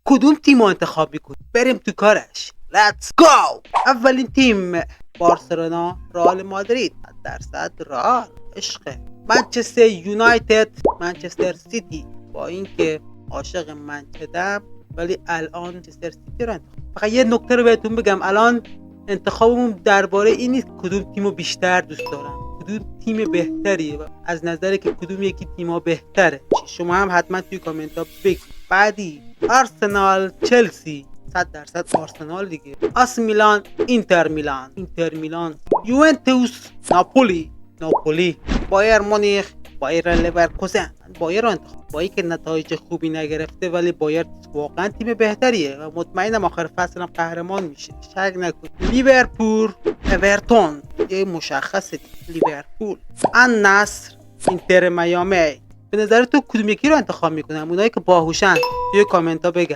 کدوم تیم رو انتخاب میکنی؟ بریم تو کارش. Let's go. اولین تیم بارسلونا، رئال مادرید. 100% رئال عشقه. منچستر یونایتد، منچستر سیتی. با اینکه عاشق منچسترم ولی الان منچستر سیتی رو انتخاب. فقط یه نکته رو بهتون بگم، الان انتخابمون درباره این نیست کدوم تیمو بیشتر دوست دارم، کدوم تیم بهتریه، از نظر که کدوم یکی تیم‌ها بهتره. شما هم حتما توی کامنت ها بگید. بعدی آرسنال چلسی. 100% آرسنال دیگه. آس میلان اینتر میلان، اینتر میلان. یوونتوس ناپولی. بایر مونیخ، بایر لورکوزن. بایر رو انتخاب. با اینکه نتایج خوبی نگرفته ولی بایر واقعا تیم بهتریه و مطمئنم آخر فصل هم قهرمان میشه، شک نکن. لیورپول، اورتون. یه مشخصه لیورپول. النصر، اینتر میامی. به نظر تو کدوم یکی رو انتخاب میکنم؟ اونایی که باهوشن توی کامنت ها بگن.